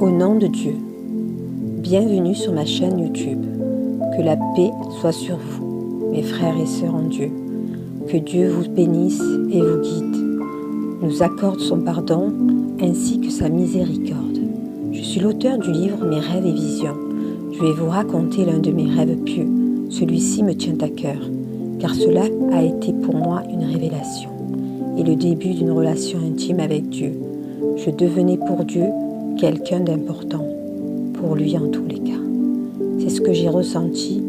Au nom de Dieu, bienvenue sur ma chaîne YouTube. Que la paix soit sur vous, mes frères et sœurs en Dieu. Que Dieu vous bénisse et vous guide, nous accorde son pardon ainsi que sa miséricorde. Je suis l'auteur du livre Mes rêves et visions. Je vais vous raconter l'un de mes rêves pieux. Celui-ci me tient à cœur, car cela a été pour moi une révélation et le début d'une relation intime avec Dieu. Je devenais pour Dieu quelqu'un d'important, pour lui en tous les cas. C'est ce que j'ai ressenti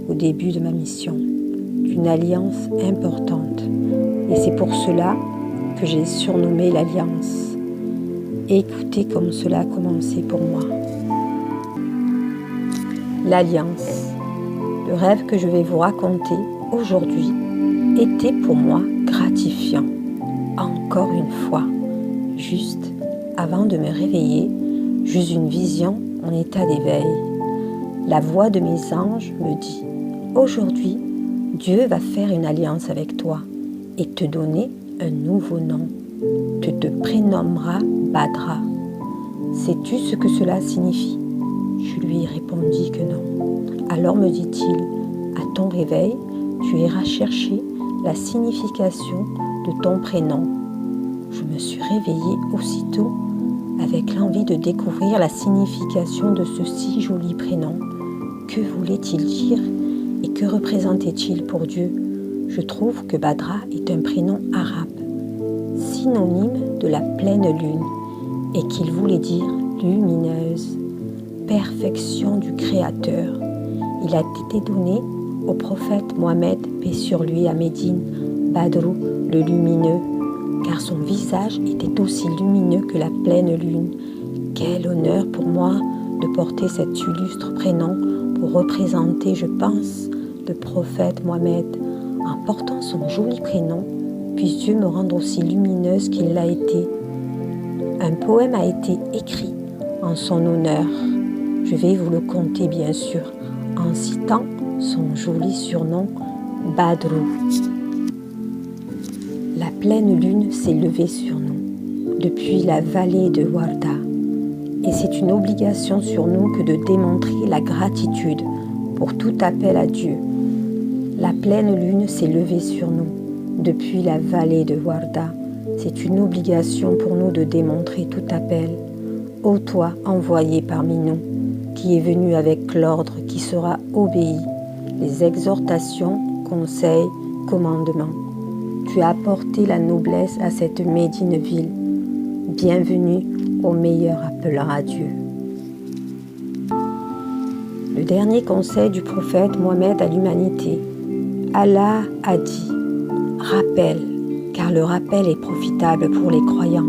au début de ma mission, d'une alliance importante. Et c'est pour cela que j'ai surnommé l'alliance. Et écoutez comme cela a commencé pour moi. L'alliance, le rêve que je vais vous raconter aujourd'hui, était pour moi gratifiant. Encore une fois, juste avant de me réveiller, j'eus une vision en état d'éveil. La voix de mes anges me dit « Aujourd'hui, Dieu va faire une alliance avec toi et te donner un nouveau nom. Tu te prénommeras Badra. Sais-tu ce que cela signifie ?» Je lui répondis que non. Alors me dit-il « À ton réveil, tu iras chercher la signification de ton prénom. » Je me suis réveillée aussitôt avec l'envie de découvrir la signification de ce si joli prénom. Que voulait-il dire et que représentait-il pour Dieu? Je trouve que Badra est un prénom arabe, synonyme de la pleine lune, et qu'il voulait dire lumineuse, perfection du Créateur. Il a été donné au prophète Mohammed, paix sur lui, à Médine, Badrou, le lumineux, car son visage était aussi lumineux que la pleine lune. Quel honneur pour moi de porter cet illustre prénom pour représenter, je pense, le prophète Mohammed. En portant son joli prénom, puisse Dieu me rendre aussi lumineuse qu'il l'a été. Un poème a été écrit en son honneur. Je vais vous le conter bien sûr, en citant son joli surnom, Badrou. La pleine lune s'est levée sur nous, depuis la vallée de Warda. Et c'est une obligation sur nous que de démontrer la gratitude pour tout appel à Dieu. La pleine lune s'est levée sur nous, depuis la vallée de Warda. C'est une obligation pour nous de démontrer tout appel. Ô toi, envoyé parmi nous, qui est venu avec l'ordre qui sera obéi, les exhortations, conseils, commandements. Tu as apporté la noblesse à cette Médine ville. Bienvenue au meilleur appelant à Dieu. Le dernier conseil du prophète Mohammed à l'humanité. Allah a dit « Rappel, car le rappel est profitable pour les croyants.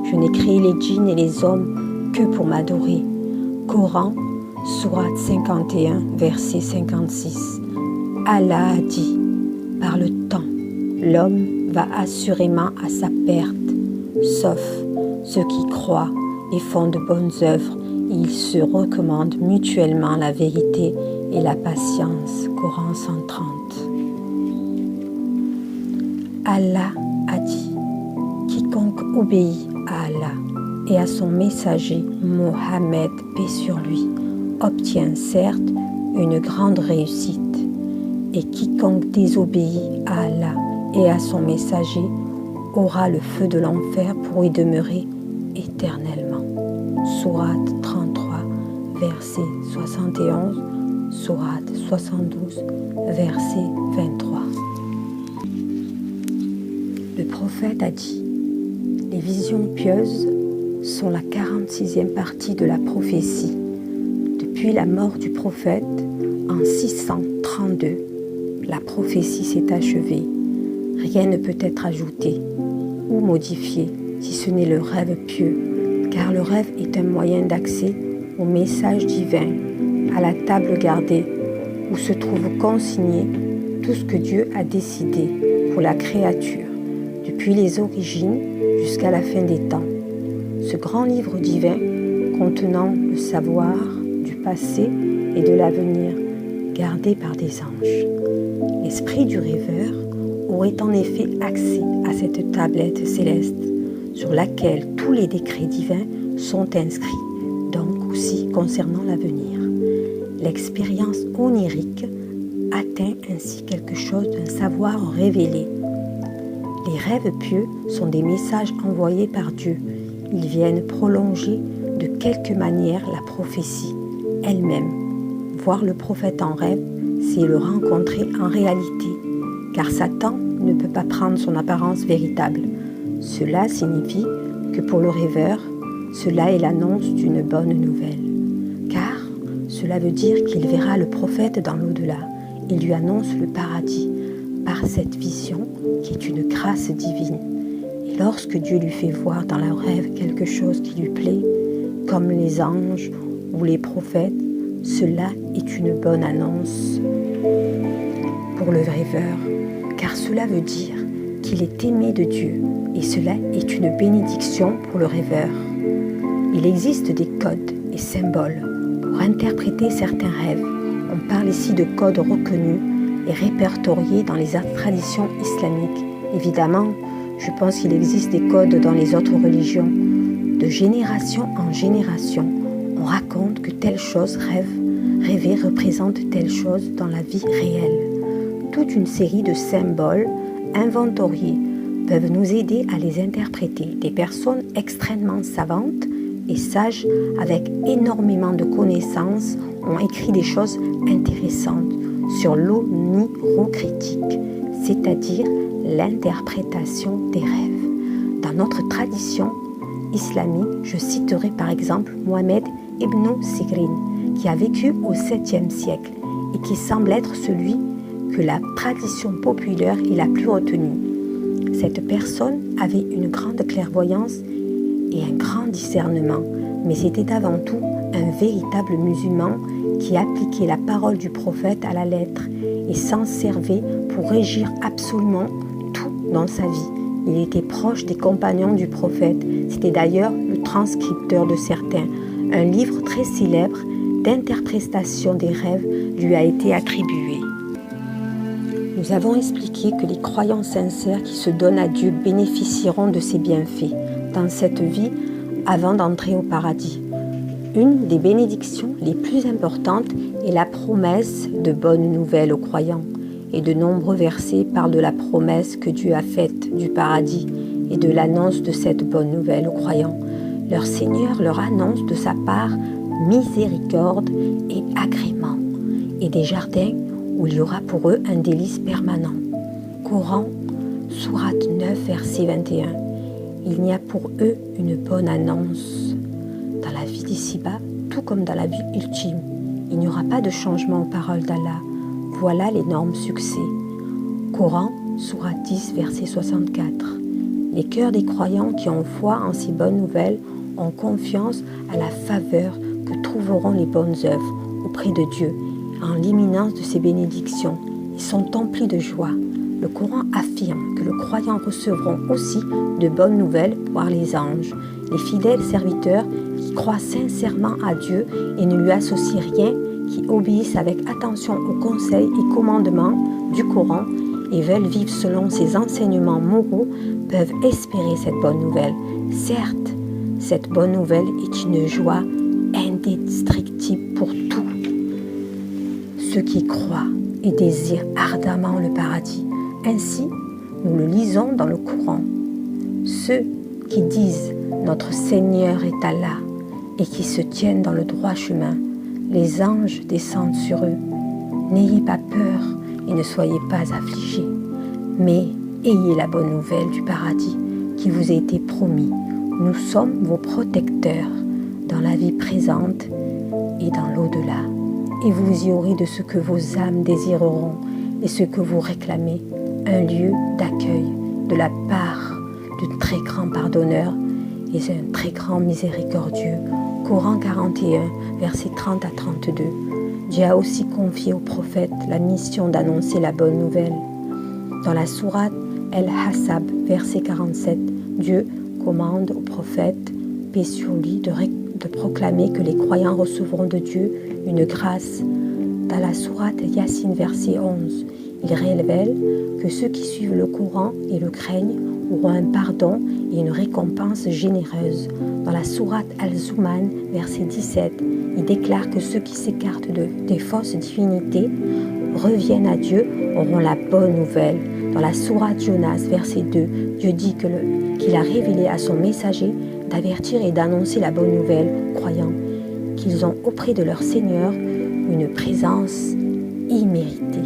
Je n'ai créé les djinns et les hommes que pour m'adorer. » Coran, sourate 51, verset 56. Allah a dit « Par le temps, l'homme va assurément à sa perte, sauf ceux qui croient et font de bonnes œuvres, et ils se recommandent mutuellement la vérité et la patience. » Coran 130. Allah a dit « Quiconque obéit à Allah et à son messager Mohammed, paix sur lui, obtient certes une grande réussite, et quiconque désobéit à Allah et à son messager aura le feu de l'enfer pour y demeurer éternellement. » Sourate 33, verset 71, sourate 72, verset 23. Le prophète a dit « Les visions pieuses sont la 46e partie de la prophétie. Depuis la mort du prophète, en 632, la prophétie s'est achevée. Rien ne peut être ajouté ou modifié si ce n'est le rêve pieux, car le rêve est un moyen d'accès au message divin, à la table gardée, où se trouve consigné tout ce que Dieu a décidé pour la créature, depuis les origines jusqu'à la fin des temps. Ce grand livre divin contenant le savoir du passé et de l'avenir, gardé par des anges. L'esprit du rêveur aurait en effet accès à cette tablette céleste sur laquelle tous les décrets divins sont inscrits donc aussi concernant l'avenir. L'expérience onirique atteint ainsi quelque chose d'un savoir révélé. Les rêves pieux sont des messages envoyés par Dieu. Ils viennent prolonger de quelque manière la prophétie elle-même. Voir le prophète en rêve, c'est le rencontrer en réalité, car Satan ne peut pas prendre son apparence véritable. Cela signifie que pour le rêveur, cela est l'annonce d'une bonne nouvelle. Car cela veut dire qu'il verra le prophète dans l'au-delà et lui annonce le paradis par cette vision qui est une grâce divine. Et lorsque Dieu lui fait voir dans le rêve quelque chose qui lui plaît, comme les anges ou les prophètes, cela est une bonne annonce pour le rêveur, car cela veut dire qu'il est aimé de Dieu et cela est une bénédiction pour le rêveur. Il existe des codes et symboles pour interpréter certains rêves. On parle ici de codes reconnus et répertoriés dans les traditions islamiques. Évidemment, je pense qu'il existe des codes dans les autres religions. De génération en génération, on raconte que telle chose rêvée représente telle chose dans la vie réelle. Toute une série de symboles inventoriés peuvent nous aider à les interpréter. Des personnes extrêmement savantes et sages avec énormément de connaissances ont écrit des choses intéressantes sur l'onirocritique, c'est-à-dire l'interprétation des rêves. Dans notre tradition islamique, je citerai par exemple Mohamed ibn Sirin, qui a vécu au 7e siècle et qui semble être celui que la tradition populaire est la plus retenue. Cette personne avait une grande clairvoyance et un grand discernement, mais c'était avant tout un véritable musulman qui appliquait la parole du prophète à la lettre et s'en servait pour régir absolument tout dans sa vie. Il était proche des compagnons du prophète. C'était d'ailleurs le transcripteur de certains. Un livre très célèbre d'interprétation des rêves lui a été attribué. Nous avons expliqué que les croyants sincères qui se donnent à Dieu bénéficieront de ses bienfaits dans cette vie avant d'entrer au paradis. Une des bénédictions les plus importantes est la promesse de bonnes nouvelles aux croyants. Et de nombreux versets parlent de la promesse que Dieu a faite du paradis et de l'annonce de cette bonne nouvelle aux croyants. Leur Seigneur leur annonce de sa part miséricorde et agrément, et des jardins où il y aura pour eux un délice permanent. Coran, sourate 9, verset 21. Il y a pour eux une bonne annonce. Dans la vie d'ici-bas, tout comme dans la vie ultime, il n'y aura pas de changement aux paroles d'Allah. Voilà l'énorme succès. Coran, sourate 10, verset 64. Les cœurs des croyants qui ont foi en ces bonnes nouvelles ont confiance à la faveur que trouveront les bonnes œuvres auprès de Dieu, en l'imminence de ses bénédictions. Ils sont emplis de joie. Le Coran affirme que les croyants recevront aussi de bonnes nouvelles par les anges, les fidèles serviteurs qui croient sincèrement à Dieu et ne lui associent rien, qui obéissent avec attention aux conseils et commandements du Coran et veulent vivre selon ses enseignements moraux, peuvent espérer cette bonne nouvelle. Certes, cette bonne nouvelle est une joie indestructible pour tous ceux qui croient et désirent ardemment le paradis. Ainsi, nous le lisons dans le Coran. Ceux qui disent « Notre Seigneur est Allah » et qui se tiennent dans le droit chemin, les anges descendent sur eux. N'ayez pas peur et ne soyez pas affligés, mais ayez la bonne nouvelle du paradis qui vous a été promis. Nous sommes vos protecteurs dans la vie présente et dans l'au-delà. Et vous y aurez de ce que vos âmes désireront et ce que vous réclamez, un lieu d'accueil de la part d'un très grand pardonneur et un très grand miséricordieux. Coran 41, versets 30 à 32. Dieu a aussi confié au prophète la mission d'annoncer la bonne nouvelle. Dans la sourate El-Hassab, verset 47, Dieu commande au prophète, paix sur lui, de proclamer que les croyants recevront de Dieu une grâce. Dans la sourate Yassine, verset 11, il révèle que ceux qui suivent le Coran et le craignent auront un pardon et une récompense généreuse. Dans la sourate Al-Zuman, verset 17, il déclare que ceux qui s'écartent des fausses divinités reviennent à Dieu, auront la bonne nouvelle. Dans la sourate Jonas, verset 2, Dieu dit qu'il a révélé à son messager d'avertir et d'annoncer la bonne nouvelle aux croyants, qu'ils ont auprès de leur Seigneur une présence imméritée.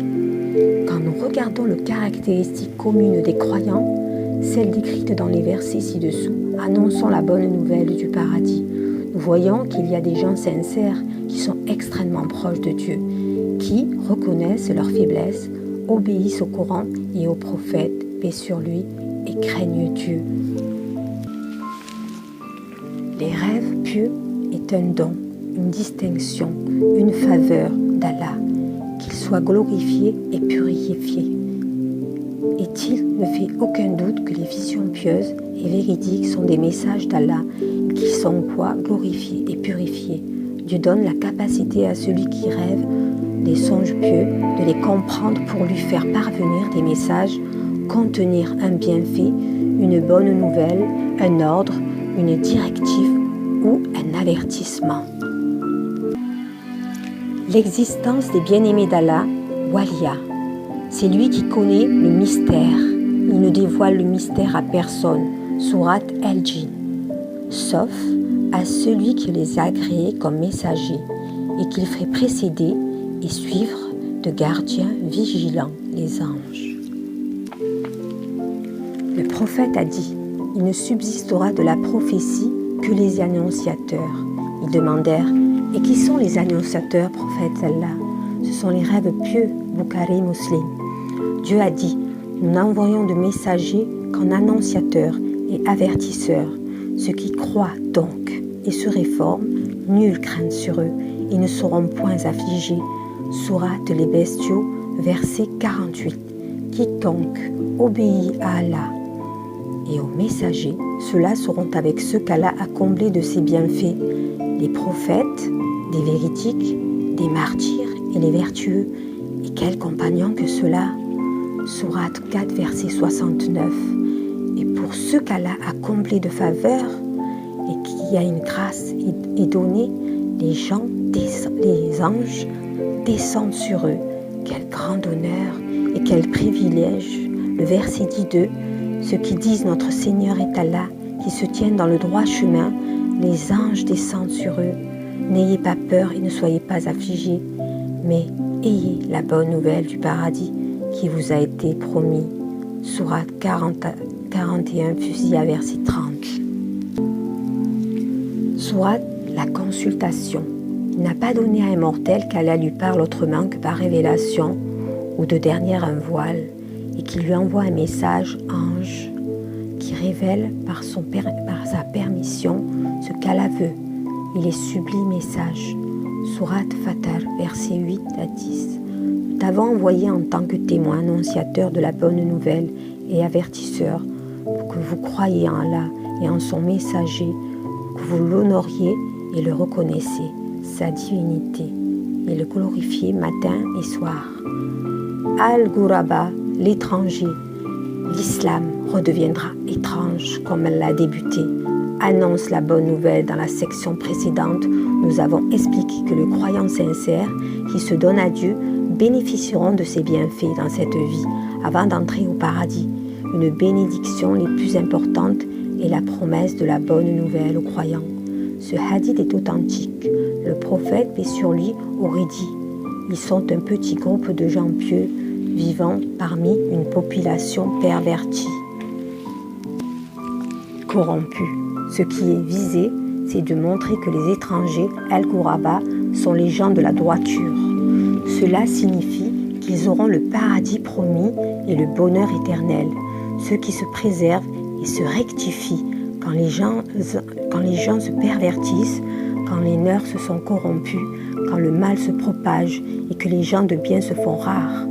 Quand nous regardons les caractéristiques communes des croyants, celles décrites dans les versets ci-dessous, annonçons la bonne nouvelle du paradis. Nous voyons qu'il y a des gens sincères qui sont extrêmement proches de Dieu, qui reconnaissent leurs faiblesses, obéissent au Coran et aux prophètes, paix sur lui, et craignent Dieu. Les rêves pieux est un don, une distinction, une faveur d'Allah, qu'il soit glorifié et purifié. Et-il ne fait aucun doute que les visions pieuses et véridiques sont des messages d'Allah, qui sont quoi glorifiés et purifiés. Dieu donne la capacité à celui qui rêve des songes pieux de les comprendre pour lui faire parvenir des messages, contenir un bienfait, une bonne nouvelle, un ordre, une directive ou un avertissement. L'existence des bien-aimés d'Allah, Waliya, c'est lui qui connaît le mystère. Il ne dévoile le mystère à personne, sourate Al-Jinn, sauf à celui qui les a agréés comme messagers et qu'il ferait précéder et suivre de gardiens vigilants, les anges. Le prophète a dit, il ne subsistera de la prophétie que les annonciateurs. Ils demandèrent, et qui sont les annonciateurs, prophète Allah? Ce sont les rêves pieux, Bukhari Muslim. Dieu a dit, nous n'envoyons de messagers qu'en annonciateurs et avertisseurs. Ceux qui croient donc et se réforment, nulle crainte sur eux, ils ne seront point affligés. Sourate les bestiaux, verset 48. Quiconque obéit à Allah et aux messagers, ceux-là seront avec ceux qu'Allah a comblés de ses bienfaits, les prophètes, des véridiques, des martyrs et les vertueux. Et quels compagnons que ceux-là? Sourate 4, verset 69. Et pour ceux qu'Allah a comblés de faveur et qui a une grâce est donnée, les anges descendent sur eux. Quel grand honneur et quel privilège. Le verset 12, ceux qui disent notre Seigneur est Allah, qui se tiennent dans le droit chemin, les anges descendent sur eux. N'ayez pas peur et ne soyez pas affligés, mais ayez la bonne nouvelle du paradis qui vous a été promis. Sourate 41, fusil à verset 30. Sourate la consultation. Il n'a pas donné à un mortel qu'Allah lui parle autrement que par révélation ou de dernière un voile, et qu'il lui envoie un message ange qui révèle par sa permission ce qu'Allah veut. Il est sublime message. Sourate Fatar, versets 8 à 10. Nous t'avons envoyé en tant que témoin annonciateur de la bonne nouvelle et avertisseur pour que vous croyiez en Allah et en son messager, que vous l'honoriez et le reconnaissiez, sa divinité, et le glorifiez matin et soir. Al-Ghuraba, l'étranger, l'islam redeviendra étrange comme elle l'a débuté. Annonce la bonne nouvelle. Dans la section précédente, nous avons expliqué que les croyants sincères qui se donnent à Dieu bénéficieront de ses bienfaits dans cette vie avant d'entrer au paradis. Une bénédiction les plus importantes est la promesse de la bonne nouvelle aux croyants. Ce hadith est authentique. Le prophète, paix sur lui, aurait dit « Ils sont un petit groupe de gens pieux vivant parmi une population pervertie, corrompue. » Ce qui est visé, c'est de montrer que les étrangers, Al-Ghuraba, sont les gens de la droiture. Cela signifie qu'ils auront le paradis promis et le bonheur éternel. Ceux qui se préservent et se rectifient quand les gens se pervertissent, quand les mœurs se sont corrompues, quand le mal se propage et que les gens de bien se font rares.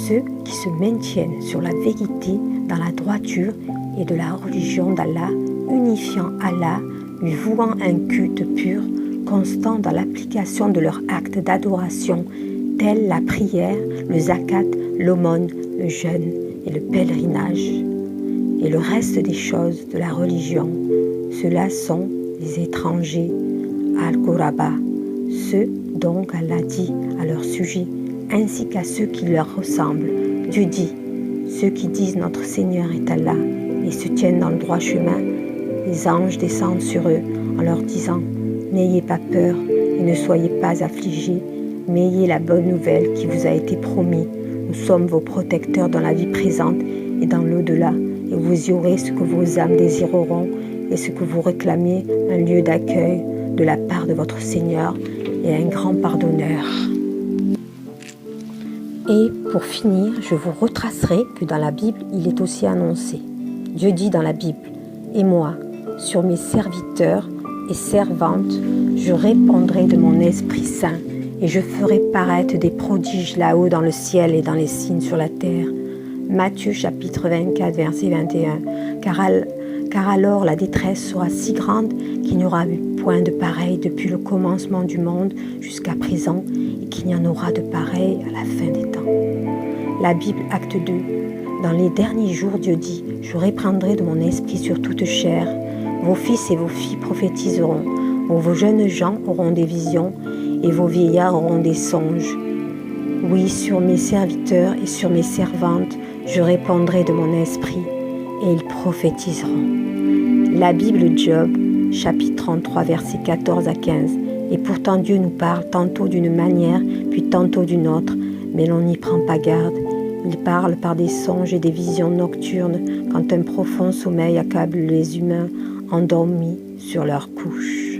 Ceux qui se maintiennent sur la vérité, dans la droiture et de la religion d'Allah, unifiant Allah, lui vouant un culte pur, constant dans l'application de leurs actes d'adoration, tels la prière, le zakat, l'aumône, le jeûne et le pèlerinage. et le reste des choses de la religion. Ceux-là sont les étrangers, Al-Ghuraba, ceux donc Allah dit à leur sujet, ainsi qu'à ceux qui leur ressemblent. Dieu dit, ceux qui disent notre Seigneur est Allah et se tiennent dans le droit chemin, les anges descendent sur eux en leur disant, n'ayez pas peur et ne soyez pas affligés, mais ayez la bonne nouvelle qui vous a été promise. Nous sommes vos protecteurs dans la vie présente et dans l'au-delà, et vous y aurez ce que vos âmes désireront et ce que vous réclamez, un lieu d'accueil de la part de votre Seigneur et un grand pardonneur. Et pour finir, je vous retracerai que dans la Bible, il est aussi annoncé. Dieu dit dans la Bible, « Et moi, sur mes serviteurs et servantes, je répandrai de mon Esprit Saint, et je ferai paraître des prodiges là-haut dans le ciel et dans les signes sur la terre. » Matthieu chapitre 24, verset 21. Car alors la détresse sera si grande qu'il n'y aura eu point de pareil depuis le commencement du monde jusqu'à présent, et qu'il y en aura de pareil à la fin des temps. La Bible, acte 2. Dans les derniers jours, Dieu dit, « Je répandrai de mon esprit sur toute chair. Vos fils et vos filles prophétiseront. Vos jeunes gens auront des visions, et vos vieillards auront des songes. Oui, sur mes serviteurs et sur mes servantes, je répandrai de mon esprit, et ils prophétiseront. » La Bible Job, chapitre 33, versets 14 à 15. Et pourtant Dieu nous parle tantôt d'une manière, puis tantôt d'une autre, mais l'on n'y prend pas garde. Il parle par des songes et des visions nocturnes, quand un profond sommeil accable les humains endormis sur leur couche.